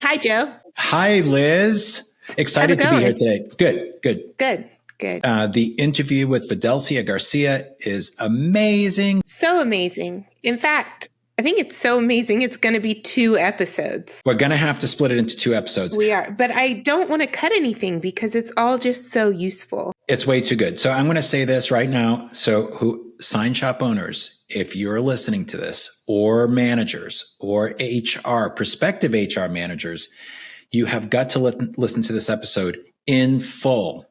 Hi, Joe. Hi, Liz. Excited to be here today. Good. The interview with Vedelcia Garcia is amazing. So amazing. In fact, I think it's so amazing. It's going to be 2 episodes. We're going to have to split it into 2 episodes. We are, but I don't want to cut anything because it's all just so useful. It's way too good. So I'm going to say this right now. So sign shop owners, if you're listening to this, or managers or prospective HR managers, you have got to listen to this episode in full.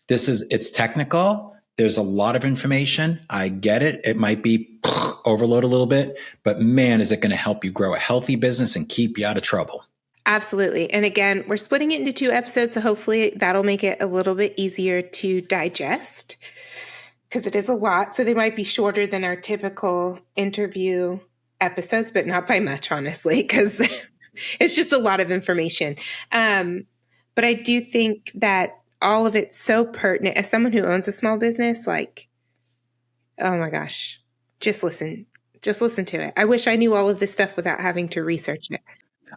It's technical. There's a lot of information. I get it. It might be overload a little bit, but man, is it going to help you grow a healthy business and keep you out of trouble. Absolutely. And again, we're splitting it into 2 episodes, so hopefully that'll make it a little bit easier to digest because it is a lot. So they might be shorter than our typical interview episodes, but not by much, honestly, because it's just a lot of information. But I do think that all of it's so pertinent. As someone who owns a small business, like, oh my gosh, just listen to it. I wish I knew all of this stuff without having to research it.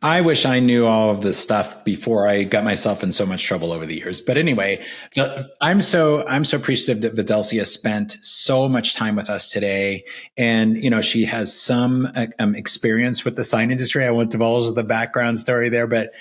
I wish I knew all of this stuff before I got myself in so much trouble over the years. But anyway, I'm so appreciative that Vedelcia spent so much time with us today. And, she has some experience with the sign industry. I won't divulge the background story there, but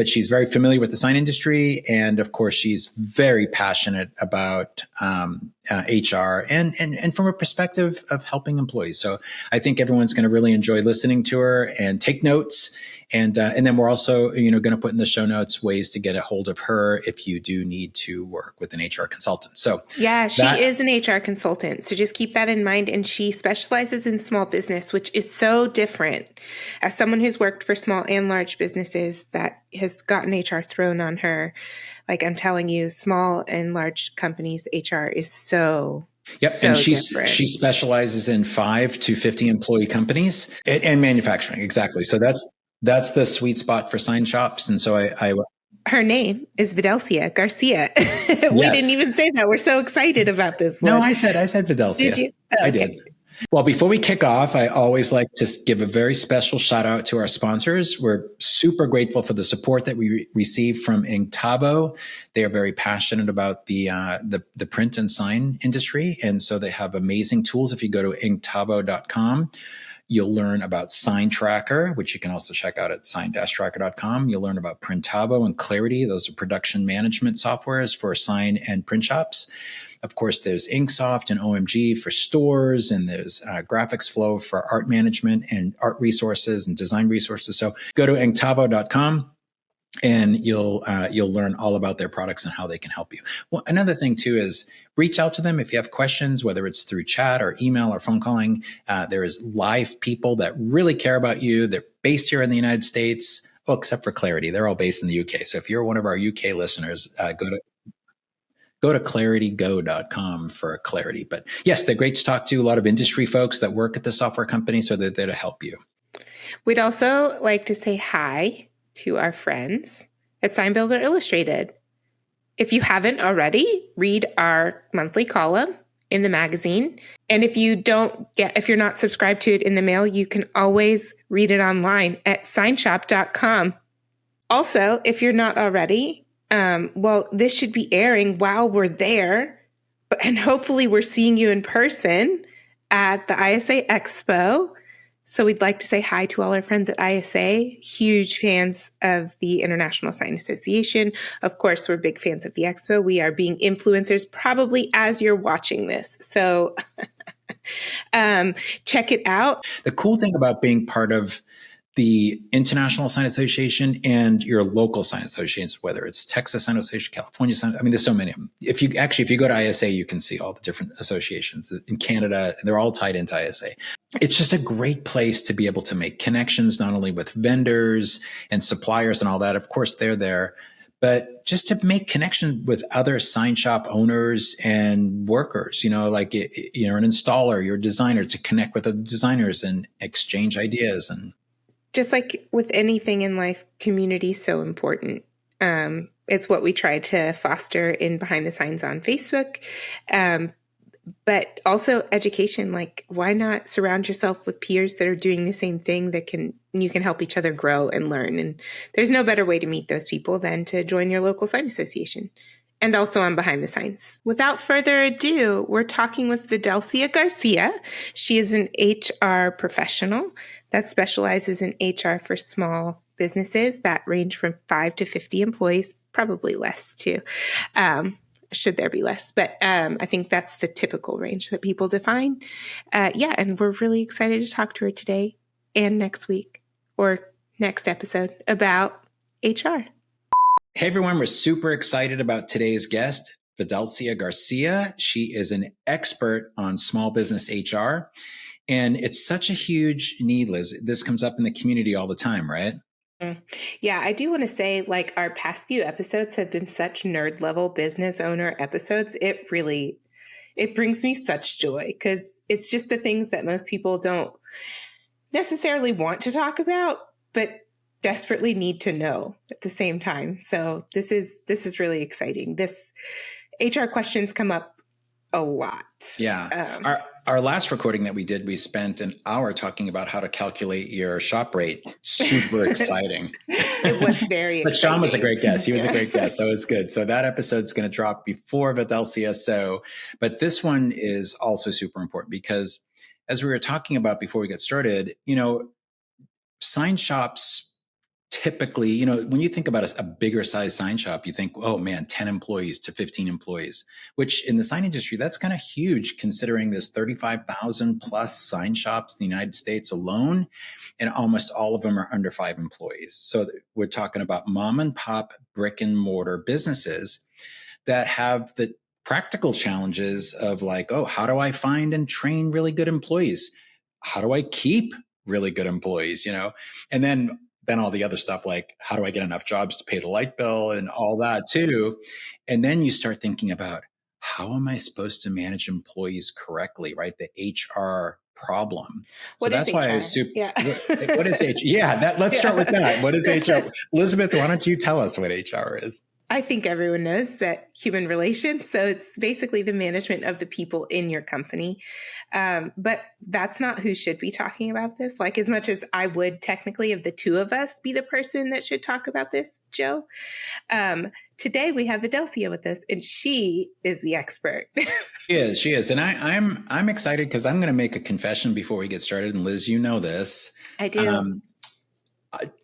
she's very familiar with the sign industry. And of course, she's very passionate about HR and from a perspective of helping employees. So I think everyone's going to really enjoy listening to her and take notes. And then we're also, going to put in the show notes ways to get a hold of her if you do need to work with an HR consultant. So yeah, she is an HR consultant. So just keep that in mind. And she specializes in small business, which is so different. As someone who's worked for small and large businesses that has gotten HR thrown on her, like I'm telling you, small and large companies, HR is so Yep. So and she specializes in 5 to 50 employee companies and manufacturing. Exactly. So that's the sweet spot for sign shops. And so her name is Vedelcia Garcia. We didn't even say that. We're so excited about this. No, I said Vedelcia. Did you? Oh, okay. I did. Well, before we kick off, I always like to give a very special shout out to our sponsors. We're super grateful for the support that we receive from Inktobo. They are very passionate about the print and sign industry. And so they have amazing tools. If you go to inktobo.com, you'll learn about Sign Tracker, which you can also check out at sign-tracker.com. You'll learn about Printavo and Clarity. Those are production management softwares for sign and print shops. Of course, there's Inksoft and OMG for stores, and there's Graphics Flow for art management and art resources and design resources. So go to inktobo.com. And you'll learn all about their products and how they can help you. Well, another thing too is reach out to them if you have questions, whether it's through chat or email or phone calling. There is live people that really care about you. They're based here in the United States, well, except for Clarity. They're all based in the UK. So if you're one of our UK listeners, go to claritygo.com for Clarity. But yes, they're great to talk to. A lot of industry folks that work at the software company, so they're there to help you. We'd also like to say hi to our friends at Sign Builder Illustrated. If you haven't already, read our monthly column in the magazine. And if you're not subscribed to it in the mail, you can always read it online at signshop.com. Also, if you're not already, this should be airing while we're there. And hopefully we're seeing you in person at the ISA Expo. So we'd like to say hi to all our friends at ISA, huge fans of the International Sign Association. Of course, we're big fans of the Expo. We are being influencers probably as you're watching this. So check it out. The cool thing about being part of the International Sign Association and your local sign associations, whether it's Texas Sign Association, California Sign, there's so many of them. If you go to ISA, you can see all the different associations in Canada. They're all tied into ISA. It's just a great place to be able to make connections, not only with vendors and suppliers and all that. Of course, they're there, but just to make connection with other sign shop owners and workers, like you're an installer, you're a designer, to connect with other designers and exchange ideas. And just like with anything in life, community is so important. It's what we try to foster in Behind the Signs on Facebook. But also education, like why not surround yourself with peers that are doing the same thing that you can help each other grow and learn. And there's no better way to meet those people than to join your local sign association. And also on Behind the Signs. Without further ado, we're talking with Vedelcia Garcia. She is an HR professional that specializes in HR for small businesses that range from 5 to 50 employees, probably less too. Should there be less? But I think that's the typical range that people define. And we're really excited to talk to her today and next week or next episode about HR. Hey everyone, we're super excited about today's guest, Vedelcia Garcia. She is an expert on small business HR. And it's such a huge need, Liz. This comes up in the community all the time, right? Yeah, I do want to say, like, our past few episodes have been such nerd level business owner episodes. It brings me such joy because it's just the things that most people don't necessarily want to talk about, but desperately need to know at the same time. So this is really exciting. This HR questions come up a lot. Yeah. Our last recording that we did, we spent an hour talking about how to calculate your shop rate. Super exciting. It was very exciting. But Sean was a great guest. He was a great guest. So it's good. So that episode's going to drop before Vedelcia. But this one is also super important because as we were talking about before we get started, sign shops typically, when you think about a bigger size sign shop, you think, oh man, 10 employees to 15 employees, which in the sign industry, that's kind of huge considering there's 35,000 plus sign shops in the United States alone, and almost all of them are under 5 employees. So we're talking about mom and pop brick and mortar businesses that have the practical challenges of like, oh, how do I find and train really good employees? How do I keep really good employees, and then all the other stuff like how do I get enough jobs to pay the light bill and all that too. And then you start thinking about how am I supposed to manage employees correctly, right? The HR problem. So that's why I was super. Yeah. What is HR? Yeah, let's start with that. What is HR? Elizabeth, why don't you tell us what HR is? I think everyone knows that human relations. So it's basically the management of the people in your company. But that's not who should be talking about this. Like as much as I would technically of the two of us be the person that should talk about this, Joe. Today we have Vedelcia with us and she is the expert. She is. And I'm excited because I'm going to make a confession before we get started. And Liz, you know this. I do.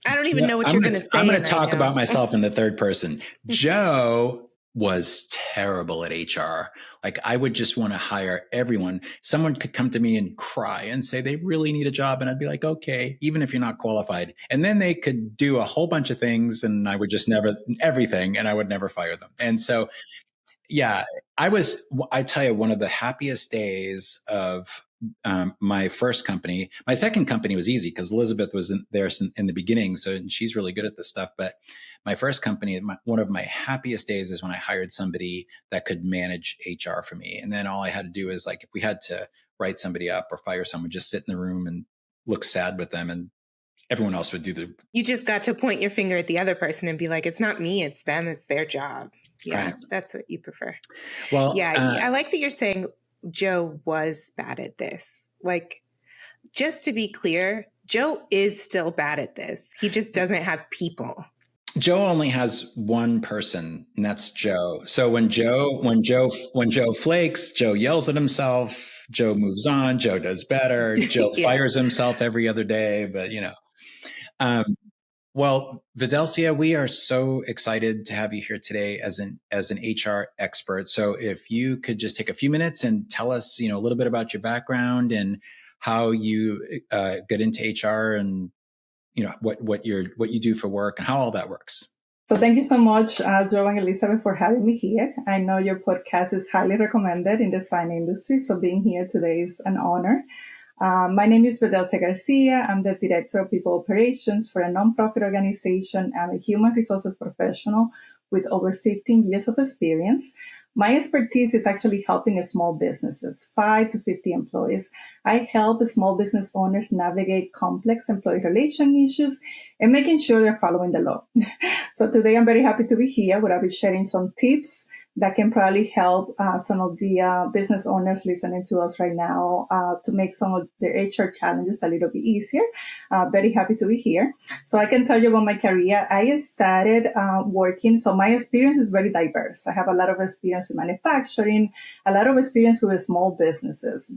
I don't even know what you're going to say. I'm going to talk about myself in the third person. Joe was terrible at HR. Like I would just want to hire everyone. Someone could come to me and cry and say they really need a job. And I'd be like, okay, even if you're not qualified. And then they could do a whole bunch of things and I would just everything, and I would never fire them. And so, yeah, I tell you, one of the happiest days of my first company. My second company was easy because Elizabeth was there in the beginning. So she's really good at this stuff. But my first company, one of my happiest days is when I hired somebody that could manage HR for me. And then all I had to do is like, if we had to write somebody up or fire someone, just sit in the room and look sad with them, and everyone else would do You just got to point your finger at the other person and be like, it's not me, it's them, it's their job. Yeah, right. That's what you prefer. Well, yeah, I like that you're saying Joe was bad at this. Like, just to be clear, Joe is still bad at this. He just doesn't have people. Joe only has one person, and that's Joe. So when Joe flakes, Joe yells at himself. Joe moves on. Joe does better. Joe fires himself every other day. But well, Vedelcia, we are so excited to have you here today as an HR expert. So if you could just take a few minutes and tell us, a little bit about your background and how you get into HR and what you do for work and how all that works. So thank you so much, Joe and Elizabeth, for having me here. I know your podcast is highly recommended in the sign industry, so being here today is an honor. My name is Vedelcia Garcia. I'm the Director of People Operations for a nonprofit organization. I'm a human resources professional with over 15 years of experience. My expertise is actually helping small businesses, 5 to 50 employees. I help small business owners navigate complex employee relation issues and making sure they're following the law. So today I'm very happy to be here where I'll be sharing some tips that can probably help some of the business owners listening to us right now to make some of their HR challenges a little bit easier. Very happy to be here. So I can tell you about my career. I started working, so my experience is very diverse. I have a lot of experience in manufacturing, a lot of experience with small businesses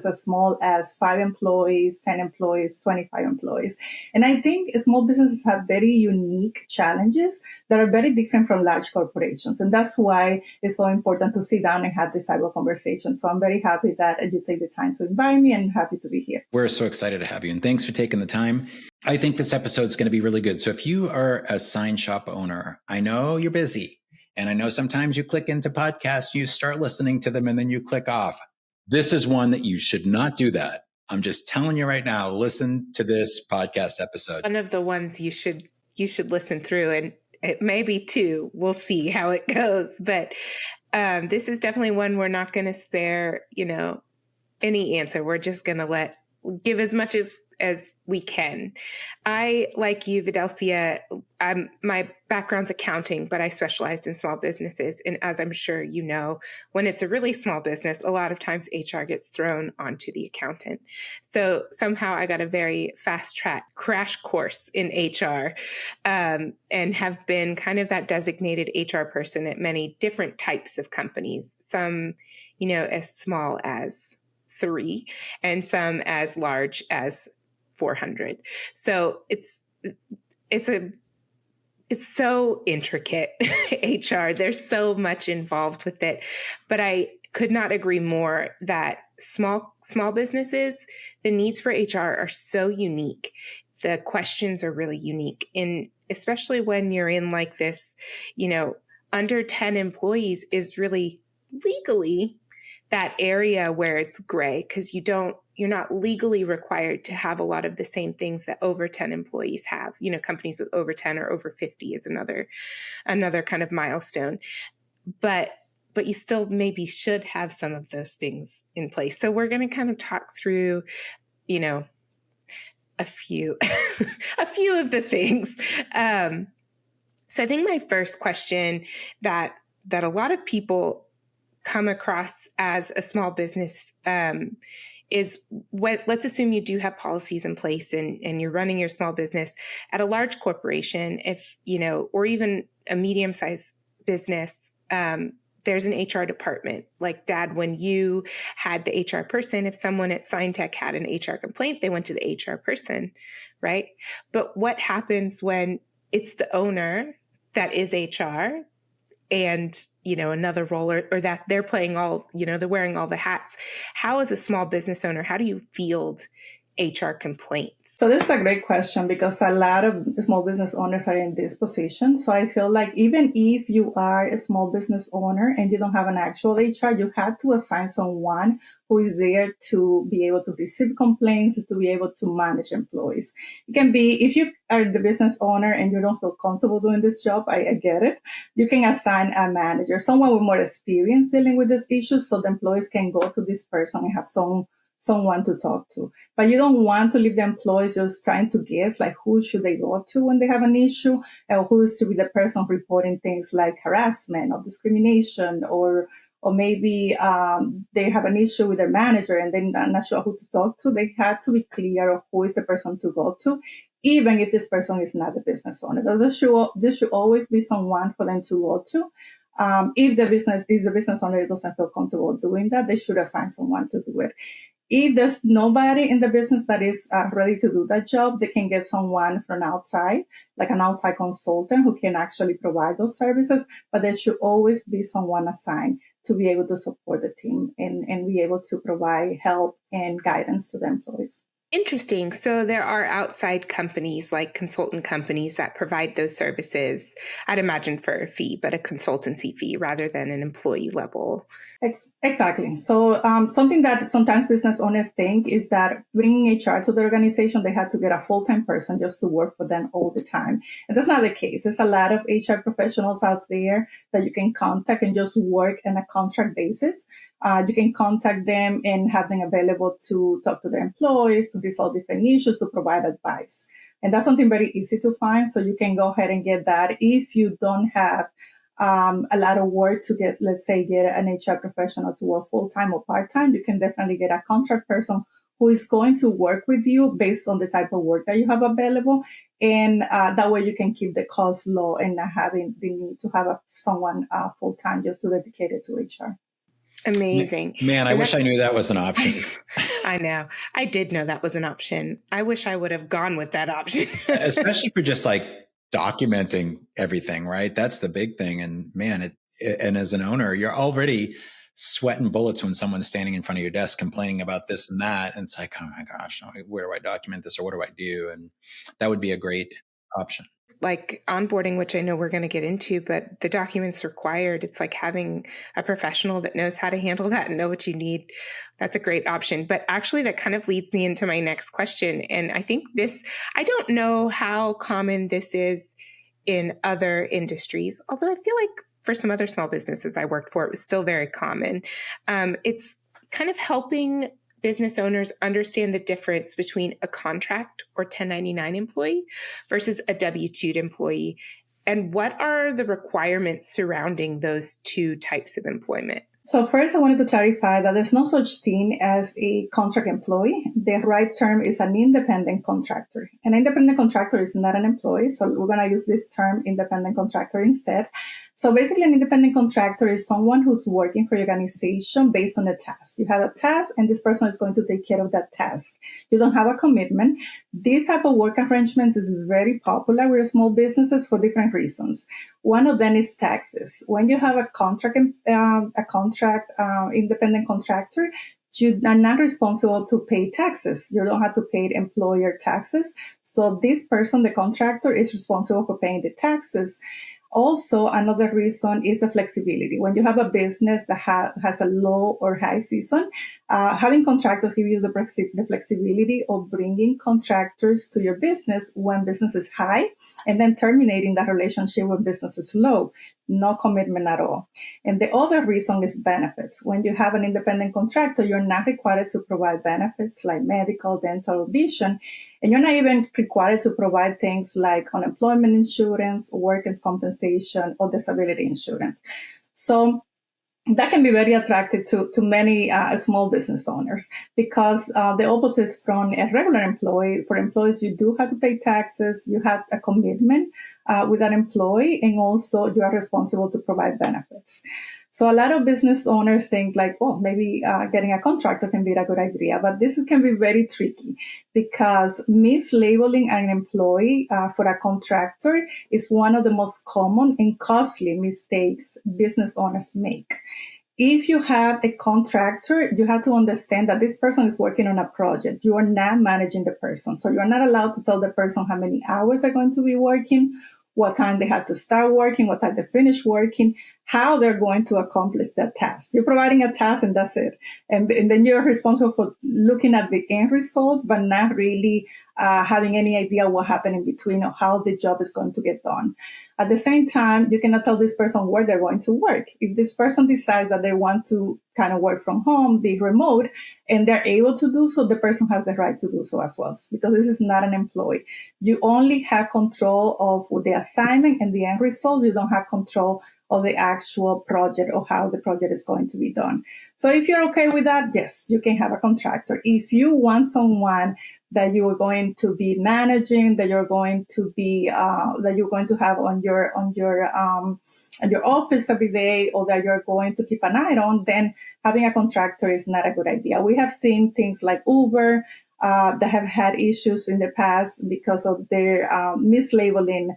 as small as 5 employees, 10 employees, 25 employees. And I think small businesses have very unique challenges that are very different from large corporations. And that's why it's so important to sit down and have this type of conversation. So I'm very happy that you take the time to invite me and happy to be here. We're so excited to have you. And thanks for taking the time. I think this episode is going to be really good. So if you are a sign shop owner, I know you're busy. And I know sometimes you click into podcasts, you start listening to them, and then you click off. This is one that you should not do that. I'm just telling you right now, listen to this podcast episode. One of the ones you should listen through, and it may be 2. We'll see how it goes. But this is definitely one we're not going to spare, any answer. We're just going to give as much as we can. I, like you, Vedelcia, my background's accounting, but I specialized in small businesses. And as I'm sure you know, when it's a really small business, a lot of times HR gets thrown onto the accountant. So somehow I got a very fast track crash course in HR and have been kind of that designated HR person at many different types of companies, some, as small as 3 and some as large as 400. So it's so intricate, HR. There's so much involved with it, but I could not agree more that small businesses, the needs for HR are so unique. The questions are really unique, and especially when you're in like this, under 10 employees is really legally that area where it's gray, because you're not legally required to have a lot of the same things that over 10 employees have. Companies with over 10 or over 50 is another kind of milestone. But you still maybe should have some of those things in place. So we're going to kind of talk through, a few of the things. So I think my first question that a lot of people come across as a small business is let's assume you do have policies in place and you're running your small business at a large corporation, or even a medium-sized business. There's an HR department. Like, Dad, when you had the HR person, if someone at SignTech had an HR complaint, they went to the HR person, right? But what happens when it's the owner that is HR and, another role or that they're playing they're wearing all the hats? How, as a small business owner, how do you field HR complaints? So this is a great question because a lot of small business owners are in this position. So I feel like even if you are a small business owner and you don't have an actual HR, you had to assign someone who is there to be able to receive complaints, to be able to manage employees. It can be, if you are the business owner and you don't feel comfortable doing this job, I get it. You can assign a manager, someone with more experience dealing with these issues, so the employees can go to this person and have someone to talk to. But you don't want to leave the employees just trying to guess, like, who should they go to when they have an issue, or who should be the person reporting things like harassment or discrimination, or maybe they have an issue with their manager and they're not sure who to talk to. They have to be clear of who is the person to go to, even if this person is not the business owner. There should always be someone for them to go to. If the business owner doesn't feel comfortable doing that, they should assign someone to do it. If there's nobody in the business that is ready to do that job, they can get someone from outside, like an outside consultant who can actually provide those services. But there should always be someone assigned to be able to support the team and be able to provide help and guidance to the employees. Interesting. So there are outside companies, like consultant companies, that provide those services, I'd imagine for a fee, but a consultancy fee rather than an employee level Exactly. So something that sometimes business owners think is that bringing HR to the organization, they had to get a full-time person just to work for them all the time. And that's not the case. There's a lot of HR professionals out there that you can contact and just work on a contract basis. You can contact them and have them available to talk to their employees, to resolve different issues, to provide advice. And that's something very easy to find. So you can go ahead and get that if you don't have a lot of work to get, let's say, get an HR professional to work full-time or part-time. You can definitely get a contract person who is going to work with you based on the type of work that you have available. And that way you can keep the cost low and not having the need to have someone full-time just to dedicate it to HR. Amazing. Man, I wish I knew that was an option. I know. I did know that was an option. I wish I would have gone with that option. Especially for just like documenting everything, right? That's the big thing. And man, and as an owner, you're already sweating bullets when someone's standing in front of your desk complaining about this and that. And it's like, oh my gosh, where do I document this or what do I do? And that would be a great option. Like onboarding, which I know we're going to get into, but the documents required, it's like having a professional that knows how to handle that and know what you need. That's a great option. But actually that kind of leads me into my next question. And I think I don't know how common this is in other industries, although I feel like for some other small businesses I worked for, it was still very common. It's kind of helping business owners understand the difference between a contract or 1099 employee versus a W-2 employee. And what are the requirements surrounding those two types of employment? So first, I wanted to clarify that there's no such thing as a contract employee. The right term is an independent contractor. An independent contractor is not an employee, so we're going to use this term independent contractor instead. So basically, an independent contractor is someone who's working for your organization based on a task. You have a task, and this person is going to take care of that task. You don't have a commitment. This type of work arrangement is very popular with small businesses for different reasons. One of them is taxes. When you have a independent contractor, you are not responsible to pay taxes. You don't have to pay employer taxes. So this person, the contractor, is responsible for paying the taxes. Also, another reason is the flexibility. When you have a business that has a low or high season, having contractors give you the flexibility of bringing contractors to your business when business is high and then terminating that relationship when business is low. No commitment at all. And the other reason is benefits. When you have an independent contractor, you're not required to provide benefits like medical, dental, or vision. And you're not even required to provide things like unemployment insurance, workers' compensation, or disability insurance. So that can be very attractive to many small business owners because the opposite from a regular employee. For employees, you do have to pay taxes, you have a commitment with that employee, and also you are responsible to provide benefits. So a lot of business owners think like, oh, maybe getting a contractor can be a good idea, but this can be very tricky because mislabeling an employee for a contractor is one of the most common and costly mistakes business owners make. If you have a contractor, you have to understand that this person is working on a project. You are not managing the person. So you are not allowed to tell the person how many hours they're going to be working, what time they have to start working, what time they finish working, how they're going to accomplish that task. You're providing a task and that's it. And then you're responsible for looking at the end result, but not really having any idea what happened in between or how the job is going to get done. At the same time, you cannot tell this person where they're going to work. If this person decides that they want to kind of work from home, be remote, and they're able to do so, the person has the right to do so as well, because this is not an employee. You only have control of the assignment and the end result. You don't have control of the actual project or how the project is going to be done. So if you're okay with that, yes, you can have a contractor. If you want someone that you are going to be managing, that you're going to be, that you're going to have on your office every day, or that you're going to keep an eye on, then having a contractor is not a good idea. We have seen things like Uber, that have had issues in the past because of their mislabeling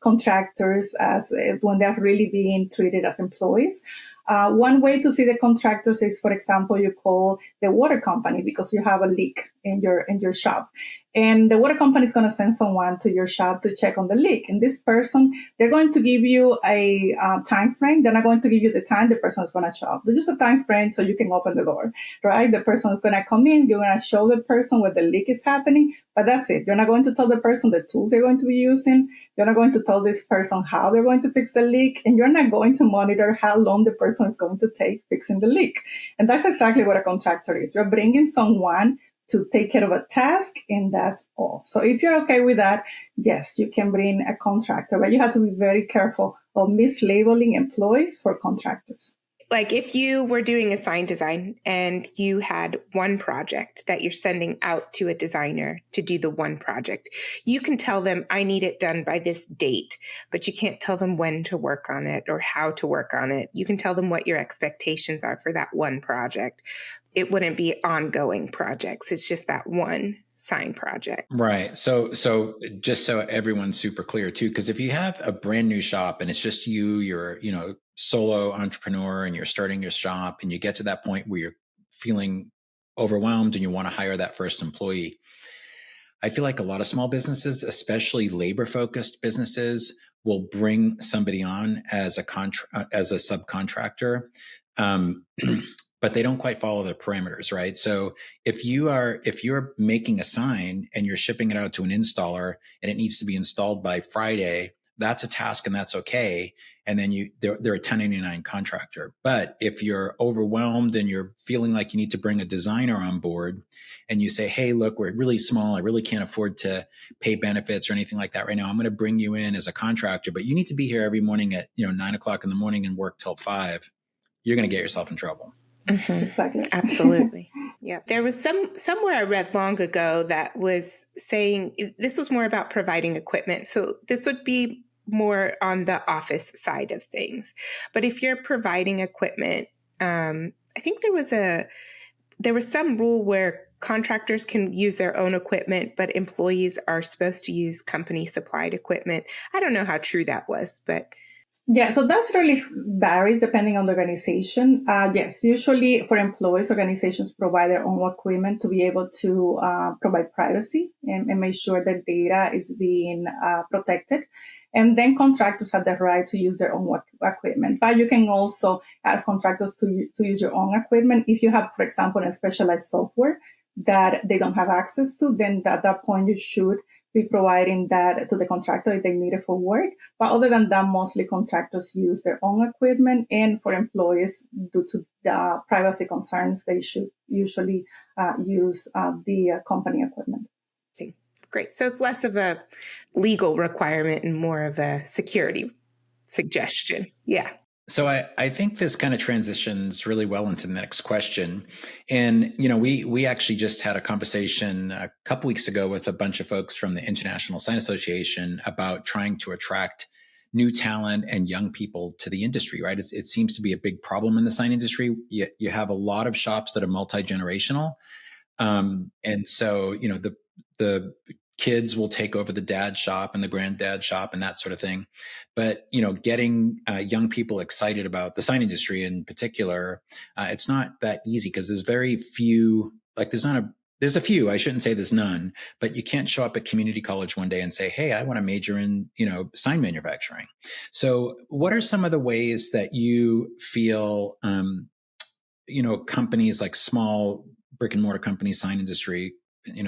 contractors as when they're really being treated as employees. One way to see the contractors is, for example, you call the water company because you have a leak in your shop. And the water company is going to send someone to your shop to check on the leak. And this person, they're going to give you a time frame. They're not going to give you the time the person is going to show up. There's just a time frame so you can open the door, right? The person is going to come in. You're going to show the person where the leak is happening, but that's it. You're not going to tell the person the tools they're going to be using. You're not going to tell this person how they're going to fix the leak. And you're not going to monitor how long the person is going to take fixing the leak. And that's exactly what a contractor is. You're bringing someone to take care of a task, and that's all. So if you're okay with that, yes, you can bring a contractor, but you have to be very careful of mislabeling employees for contractors. Like if you were doing a sign design and you had one project that you're sending out to a designer to do the one project, you can tell them, I need it done by this date, but you can't tell them when to work on it or how to work on it. You can tell them what your expectations are for that one project. It wouldn't be ongoing projects. It's just that one sign project. Right. So just so everyone's super clear too, because if you have a brand new shop and it's just you're, solo entrepreneur and you're starting your shop and you get to that point where you're feeling overwhelmed and you want to hire that first employee, I feel like a lot of small businesses, especially labor focused businesses, will bring somebody on as a subcontractor. But they don't quite follow the parameters, right? So if you're making a sign and you're shipping it out to an installer and it needs to be installed by Friday, that's a task and that's okay. And then they're a 1099 contractor. But if you're overwhelmed and you're feeling like you need to bring a designer on board and you say, hey, look, we're really small. I really can't afford to pay benefits or anything like that right now. I'm going to bring you in as a contractor, but you need to be here every morning at 9:00 in the morning and work till 5. You're going to get yourself in trouble. Mm-hmm. Exactly. Absolutely. Yeah. There was somewhere I read long ago that was saying this was more about providing equipment. So this would be more on the office side of things. But if you're providing equipment, I think there was some rule where contractors can use their own equipment, but employees are supposed to use company supplied equipment. I don't know how true that was, but yeah, so that's really varies depending on the organization. Yes, usually for employees, organizations provide their own equipment to be able to provide privacy and make sure that data is being protected. And then contractors have the right to use their own equipment. But you can also ask contractors to use your own equipment. If you have, for example, a specialized software that they don't have access to, then at that point you should be providing that to the contractor if they need it for work. But other than that, mostly contractors use their own equipment. And for employees, due to the privacy concerns, they should usually use the company equipment. Great. So it's less of a legal requirement and more of a security suggestion. Yeah. So I think this kind of transitions really well into the next question. And, we actually just had a conversation a couple weeks ago with a bunch of folks from the International Sign Association about trying to attract new talent and young people to the industry, right? It seems to be a big problem in the sign industry. You have a lot of shops that are multi-generational. And so, the kids will take over the dad shop and the granddad shop and that sort of thing. But, getting young people excited about the sign industry in particular, it's not that easy because there's very few, there's a few, I shouldn't say there's none, but you can't show up at community college one day and say, hey, I want to major in, sign manufacturing. So what are some of the ways that you feel, companies like small brick and mortar companies, sign industry,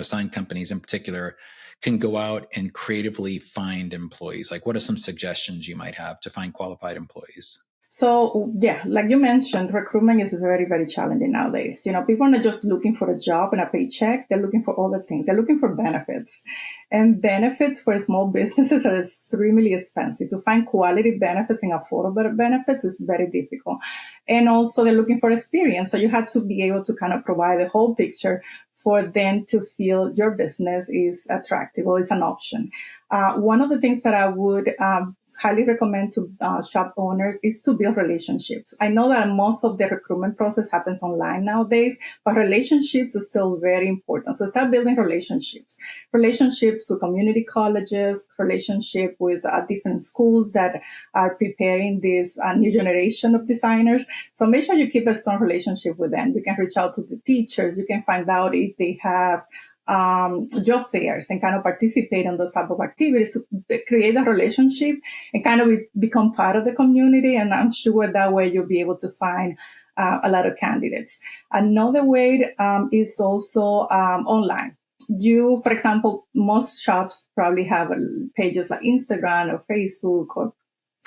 sign companies in particular, can go out and creatively find employees? Like, what are some suggestions you might have to find qualified employees? So, yeah, like you mentioned, recruitment is very, very challenging nowadays. People are not just looking for a job and a paycheck. They're looking for other things. They're looking for benefits. And benefits for small businesses are extremely expensive. To find quality benefits and affordable benefits is very difficult. And also they're looking for experience. So you have to be able to kind of provide a whole picture for them to feel your business is attractive or is an option. One of the things that I would highly recommend to shop owners is to build relationships. I know that most of the recruitment process happens online nowadays, but relationships is still very important. So start building relationships with community colleges, relationship with different schools that are preparing this new generation of designers. So make sure you keep a strong relationship with them. You can reach out to the teachers. You can find out if they have job fairs and kind of participate in those type of activities to create a relationship and kind of become part of the community. And I'm sure that way you'll be able to find a lot of candidates. Another way is also online. For example, most shops probably have pages like Instagram or Facebook or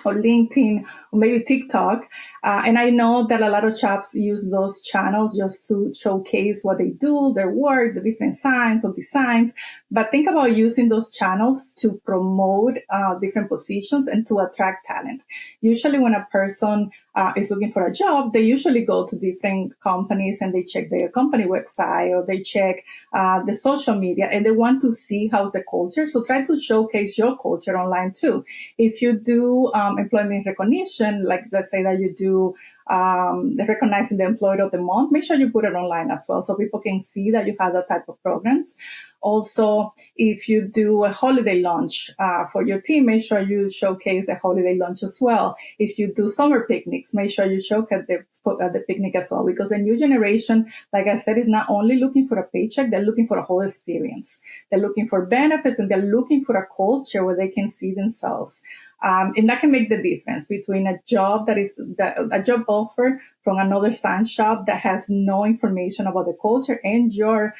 LinkedIn or maybe TikTok. And I know that a lot of shops use those channels just to showcase what they do, their work, the different signs or designs. But think about using those channels to promote different positions and to attract talent. Usually when a person is looking for a job, they usually go to different companies and they check their company website or they check the social media and they want to see how's the culture. So try to showcase your culture online too. If you do employment recognition, like let's say that you do recognizing the employee of the month, make sure you put it online as well so people can see that you have that type of programs. Also, if you do a holiday lunch for your team, make sure you showcase the holiday lunch as well. If you do summer picnics, make sure you showcase the picnic as well, because the new generation, like I said, is not only looking for a paycheck, they're looking for a whole experience. They're looking for benefits and they're looking for a culture where they can see themselves. And that can make the difference between a job a job offer from another sign shop that has no information about the culture and your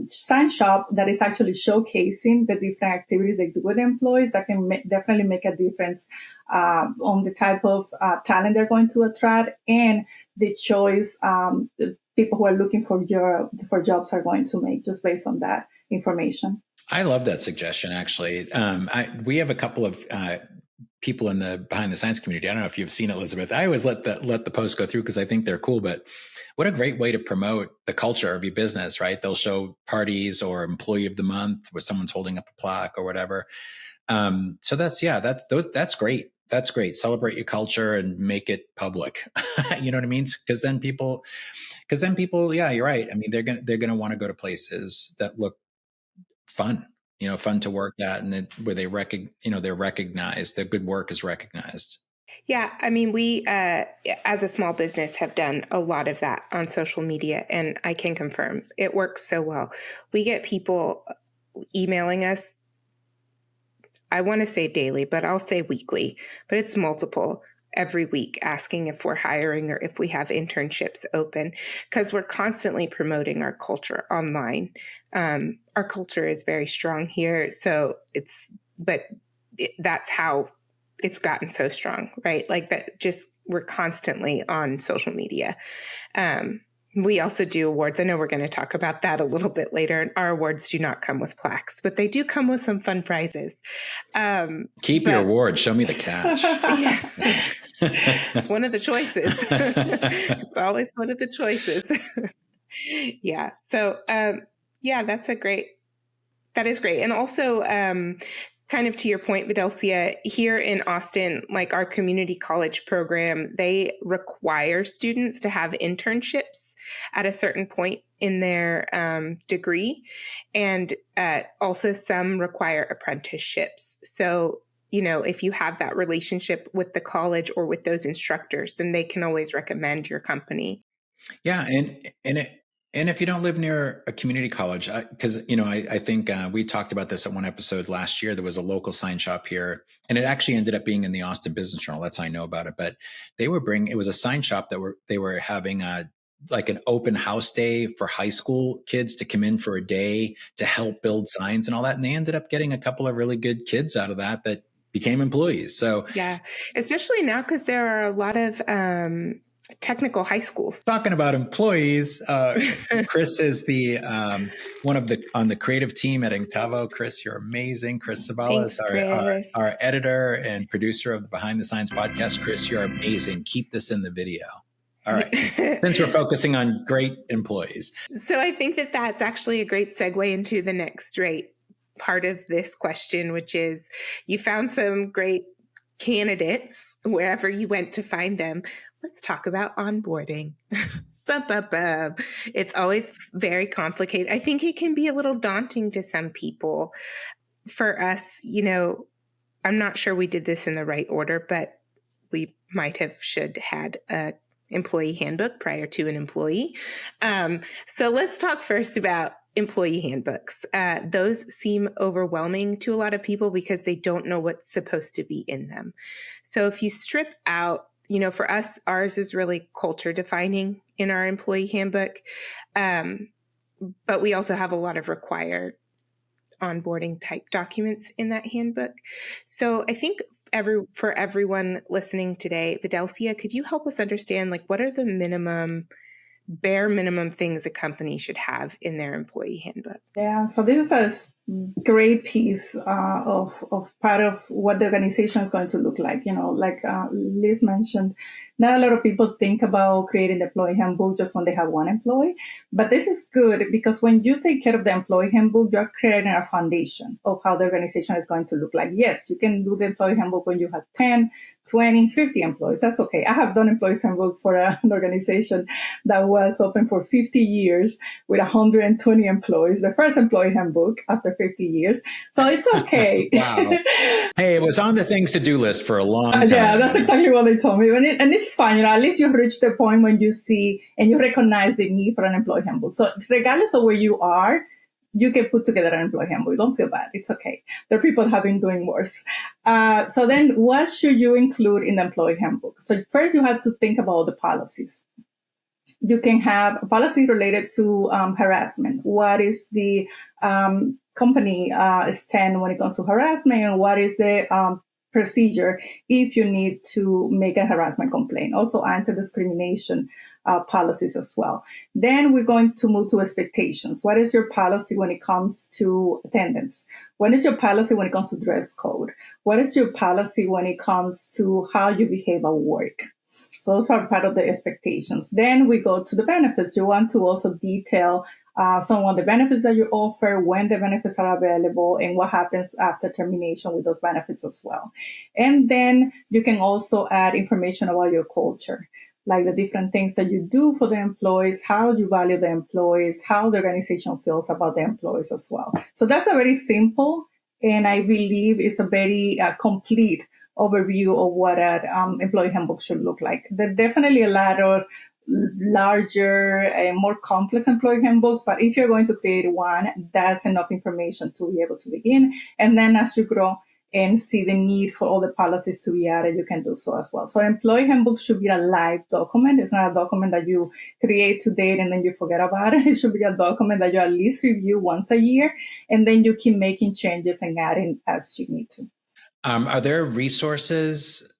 sign shop that is actually showcasing the different activities they do with employees. That can definitely make a difference on the type of talent they're going to attract and the choice the people who are looking for jobs are going to make just based on that information. I love that suggestion, actually. We have a couple of people in the behind the science community. I don't know if you've seen it, Elizabeth. I always let the posts go through because I think they're cool, but what a great way to promote the culture of your business, right? They'll show parties or employee of the month where someone's holding up a plaque or whatever. So that's great. That's great. Celebrate your culture and make it public. You know what I mean? Because then people, yeah, you're right. I mean, they're going to want to go to places that look fun, fun to work at, and where they're recognized, their good work is recognized. Yeah. I mean, we, as a small business, have done a lot of that on social media, and I can confirm it works so well. We get people emailing us, I want to say daily, but I'll say weekly, but it's multiple every week, asking if we're hiring or if we have internships open, because we're constantly promoting our culture online. Our culture is very strong here. So that's how it's gotten so strong, right? Like that, just we're constantly on social media. We also do awards. I know we're going to talk about that a little bit later. Our awards do not come with plaques, but they do come with some fun prizes. Keep your award. Show me the cash. Yeah. It's one of the choices. It's always one of the choices. Yeah. So, that is great. And also, kind of to your point, Vedelcia, here in Austin, like our community college program, they require students to have internships at a certain point in their degree. And also some require apprenticeships. So, if you have that relationship with the college or with those instructors, then they can always recommend your company. Yeah. And if you don't live near a community college, because, I think we talked about this at one episode last year. There was a local sign shop here, and it actually ended up being in the Austin Business Journal. That's how I know about it. But it was a sign shop they were having like an open house day for high school kids to come in for a day to help build signs and all that. And they ended up getting a couple of really good kids out of that became employees. So yeah, especially now because there are a lot of technical high schools. Talking about employees, Chris is the on the creative team at Inktovo. Chris, you're amazing. Chris Sabala is our editor and producer of the Behind the Signs podcast. Chris, you're amazing. Keep this in the video. All right. Since we're focusing on great employees. So I think that that's actually a great segue into the next part of this question, which is you found some great candidates, wherever you went to find them, let's talk about onboarding. Bum, bum, bum. It's always very complicated. I think it can be a little daunting to some people. For us, I'm not sure we did this in the right order, but we should had a employee handbook prior to an employee. So let's talk first about employee handbooks. Those seem overwhelming to a lot of people because they don't know what's supposed to be in them. So if you strip out, for us, ours is really culture defining in our employee handbook. But we also have a lot of required onboarding type documents in that handbook. So I think for everyone listening today, Vedelcia, could you help us understand what are the bare minimum things a company should have in their employee handbook? Yeah, so this is a great piece of part of what the organization is going to look like. Like Liz mentioned, not a lot of people think about creating the employee handbook just when they have one employee. But this is good because when you take care of the employee handbook, you're creating a foundation of how the organization is going to look like. Yes, you can do the employee handbook when you have 10, 20, 50 employees. That's okay. I have done employee handbook for an organization that was open for 50 years with 120 employees. The first employee handbook after 50 years. So it's okay. Wow. Hey, it was on the things to do list for a long time. Yeah, that's exactly what they told me. And it's fine. At least you've reached the point when you see and you recognize the need for an employee handbook. So regardless of where you are, you can put together an employee handbook. Don't feel bad. It's okay. There are people that have been doing worse. So then what should you include in the employee handbook? So first you have to think about the policies. You can have a policy related to harassment. What is the company stand when it comes to harassment, and what is the procedure if you need to make a harassment complaint? Also anti-discrimination policies as well. Then we're going to move to expectations. What is your policy when it comes to attendance? What is your policy when it comes to dress code? What is your policy when it comes to how you behave at work? So those are part of the expectations. Then we go to the benefits. You want to also detail some of the benefits that you offer, when the benefits are available, and what happens after termination with those benefits as well. And then you can also add information about your culture, like the different things that you do for the employees, how you value the employees, how the organization feels about the employees as well. So that's a very simple, and I believe it's a very complete overview of what an employee handbook should look like. There are definitely a lot of larger and more complex employee handbooks, but if you're going to create one, that's enough information to be able to begin. And then as you grow and see the need for all the policies to be added, you can do so as well. So an employee handbook should be a live document. It's not a document that you create to date and then you forget about it. It should be a document that you at least review once a year, and then you keep making changes and adding as you need to. Are there resources?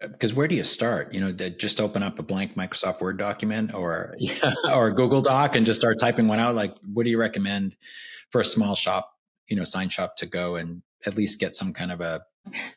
Because where do you start? Just open up a blank Microsoft Word document or a Google Doc and just start typing one out. What do you recommend for a small shop, sign shop to go and at least get some kind of a...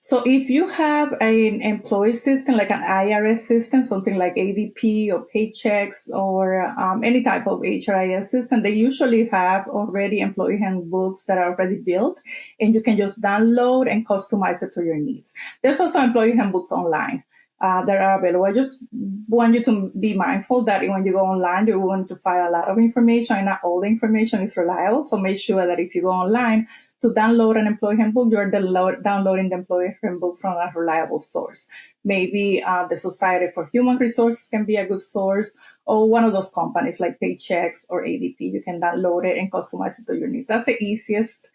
So if you have an employee system, like an IRS system, something like ADP or Paychecks or any type of HRIS system, they usually have already employee handbooks that are already built, and you can just download and customize it to your needs. There's also employee handbooks online that are available. I just want you to be mindful that when you go online, you're going to find a lot of information, and not all the information is reliable. So make sure that if you go online to download an employee handbook, you're downloading the employee handbook from a reliable source. Maybe the Society for Human Resources can be a good source, or one of those companies like Paychecks or ADP. You can download it and customize it to your needs. That's the easiest,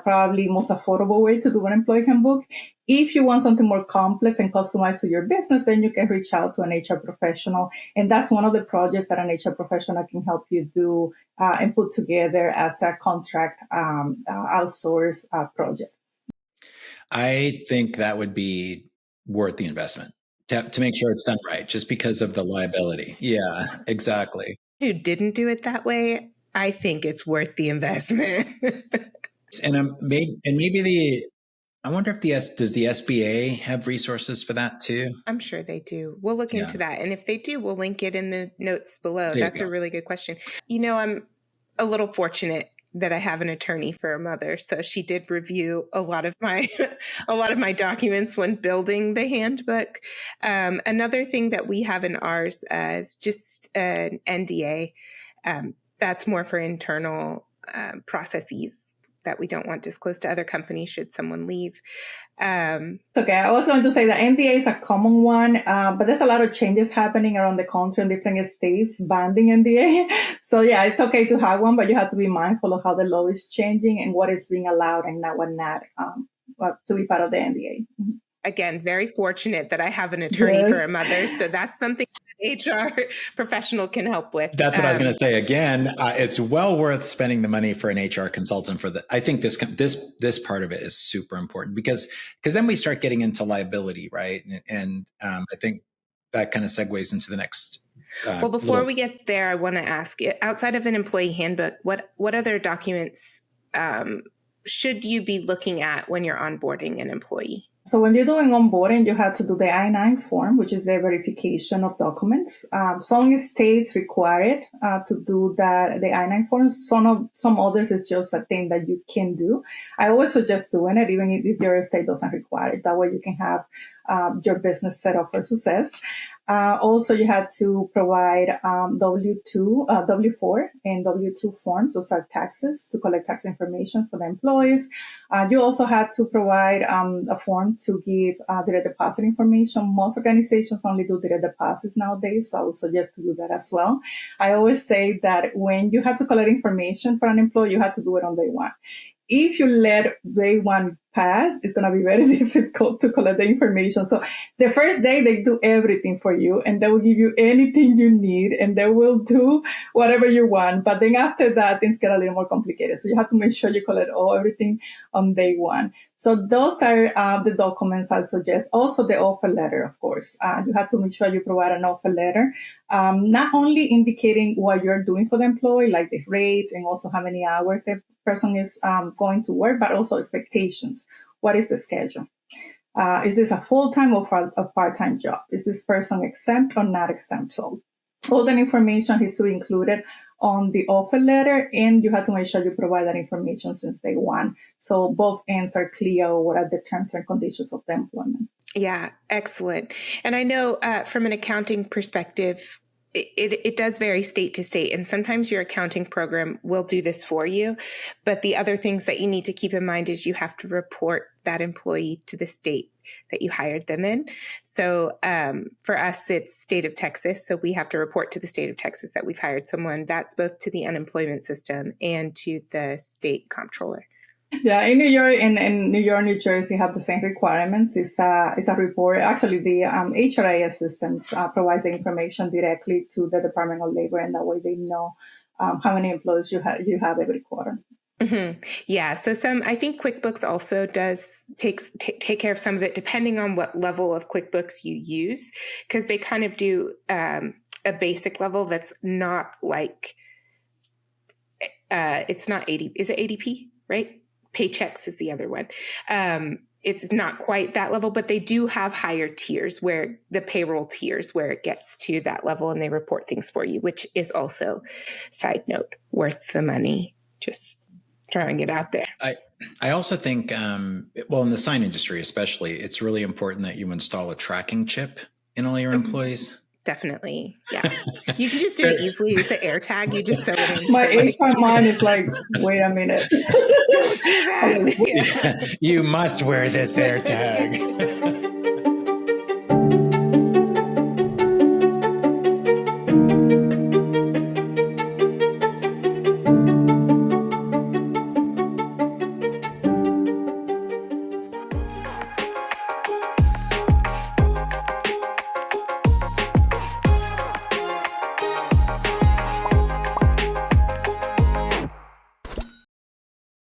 probably most affordable way to do an employee handbook. If you want something more complex and customized to your business, then you can reach out to an HR professional. And that's one of the projects that an HR professional can help you do and put together as a contract outsource project. I think that would be worth the investment to make sure it's done right, just because of the liability. Yeah, exactly. Who didn't do it that way, I think it's worth the investment. And maybe I wonder if does the SBA have resources for that too? I'm sure they do. We'll look into that. And if they do, we'll link it in the notes below. That's a really good question. I'm a little fortunate that I have an attorney for a mother, so she did review a lot of my documents when building the handbook. Another thing that we have in ours is just an NDA. That's more for internal processes that we don't want disclosed to other companies should someone leave. Okay, I was going to say that NDA is a common one, but there's a lot of changes happening around the country in different states banning NDA. So yeah, it's okay to have one, but you have to be mindful of how the law is changing and what is being allowed and what not to be part of the NDA. Mm-hmm. Again, very fortunate that I have an attorney for a mother. So that's something an HR professional can help with. That's what I was going to say. Again, it's well worth spending the money for an HR consultant for I think this part of it is super important because then we start getting into liability, right? And I think that kind of segues into the next. Well, before we get there, I want to ask, outside of an employee handbook, what other documents should you be looking at when you're onboarding an employee? So when you're doing onboarding, you have to do the I-9 form, which is the verification of documents. Some states require it to do that, the I-9 form. Some others is just a thing that you can do. I always suggest doing it, even if your state doesn't require it. That way you can have your business set up for success. Also, you had to provide W4 and W2 forms. Those are taxes to collect tax information for the employees. You also had to provide a form to give direct deposit information. Most organizations only do direct deposits nowadays, so I would suggest to do that as well. I always say that when you have to collect information for an employee, you have to do it on day one. If you let day one pass, it's going to be very difficult to collect the information. So the first day they do everything for you and they will give you anything you need and they will do whatever you want. But then after that, things get a little more complicated. So you have to make sure you collect everything on day one. So those are the documents I suggest. Also the offer letter, of course. You have to make sure you provide an offer letter, not only indicating what you're doing for the employee, like the rate and also how many hours the person is going to work, but also expectations. What is the schedule? Is this a full-time or a part-time job? Is this person exempt or not exempt? So all that information is to be included on the offer letter, and you have to make sure you provide that information since day one. So both ends are clear what are the terms and conditions of the employment. Yeah, excellent. And I know from an accounting perspective, it does vary state to state, and sometimes your accounting program will do this for you. But the other things that you need to keep in mind is you have to report that employee to the state that you hired them in. So for us, it's state of Texas. So we have to report to the state of Texas that we've hired someone. That's both to the unemployment system and to the state comptroller. Yeah, in New York and New York, New Jersey have the same requirements. It's a report. Actually, the HRIS systems provides the information directly to the Department of Labor, and that way they know how many employees you have every quarter. Mm-hmm. Yeah. So I think QuickBooks also does take care of some of it, depending on what level of QuickBooks you use, because they kind of do a basic level that's not like it's not ADP. Is it ADP? Right? Paychecks is the other one. It's not quite that level, but they do have higher tiers where the payroll tiers where it gets to that level and they report things for you, which is also, side note, worth the money. Just throwing it out there. I also think, well, in the sign industry especially, it's really important that you install a tracking chip in all your employees. Definitely. Yeah. You can just do it easily. It's an AirTag. You just sew it in. My HR mind is like, wait a minute. You must wear this AirTag.